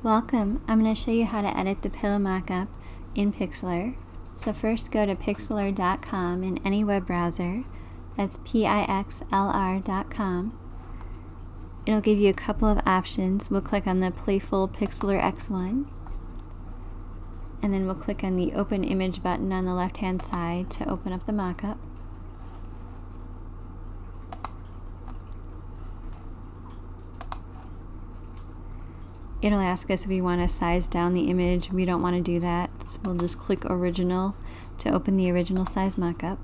Welcome. I'm going to show you how to edit the pillow mockup in PIxlr. So first go to PIxlr.com in any web browser. That's PIxlr.com. It'll give you a couple of options. We'll click on the Playful Pixlr X1, and then we'll click on the Open Image button on the left hand side to open up the mockup. It'll ask us if we want to size down the image. We don't want to do that, so we'll just click Original to open the original size mockup.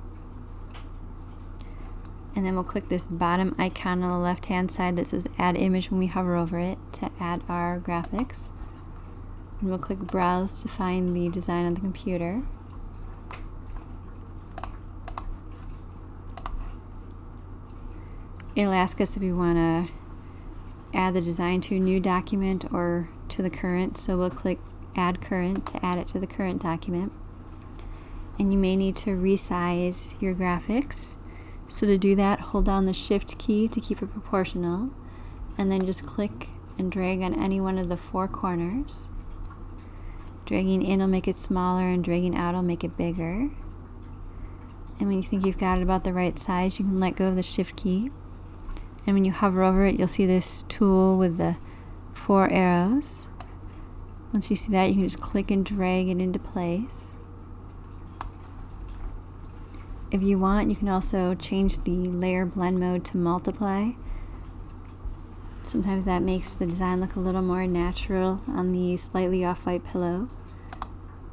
And then we'll click this bottom icon on the left hand side that says Add Image when we hover over it to add our graphics. And we'll click Browse to find the design on the computer. It'll ask us if we want to add the design to a new document or to the current, so we'll click Add Current to add it to the current document. And you may need to resize your graphics. So to do that, hold down the Shift key to keep it proportional, and then just click and drag on any one of the four corners. Dragging in will make it smaller, and dragging out will make it bigger. And when you think you've got it about the right size, you can let go of the Shift key. And when you hover over it, you'll see this tool with the four arrows. Once you see that, you can just click and drag it into place. If you want, you can also change the layer blend mode to multiply. Sometimes that makes the design look a little more natural on the slightly off-white pillow.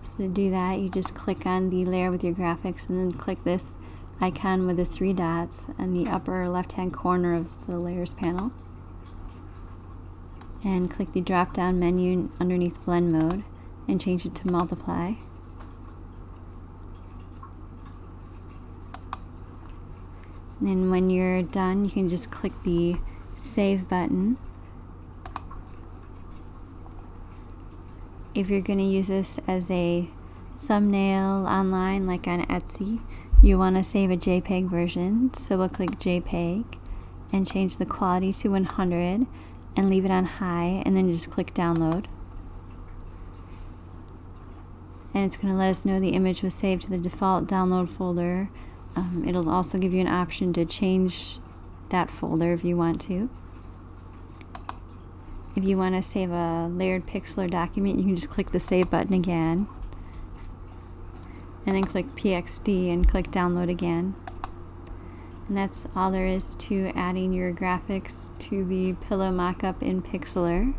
So to do that, you just click on the layer with your graphics and then click this icon with the three dots in the upper left-hand corner of the Layers panel. And click the drop-down menu underneath Blend Mode and change it to Multiply. And then when you're done, you can just click the Save button. If you're going to use this as a thumbnail online, like on Etsy, you want to save a JPEG version, so we'll click JPEG and change the quality to 100 and leave it on high, and then just click Download. And it's going to let us know the image was saved to the default download folder. It'll also give you an option to change that folder if you want to. If you want to save a layered Pixlr document, you can just click the Save button again, and then click PXD and click Download again. And that's all there is to adding your graphics to the pillow mockup in PIxlr.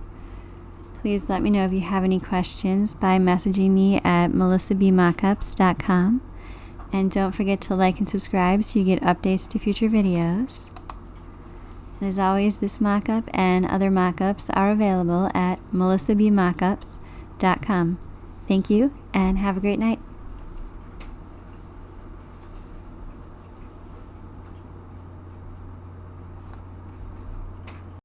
Please let me know if you have any questions by messaging me at melissabmockups.com. And don't forget to like and subscribe so you get updates to future videos. And as always, this mockup and other mockups are available at melissabmockups.com. Thank you and have a great night.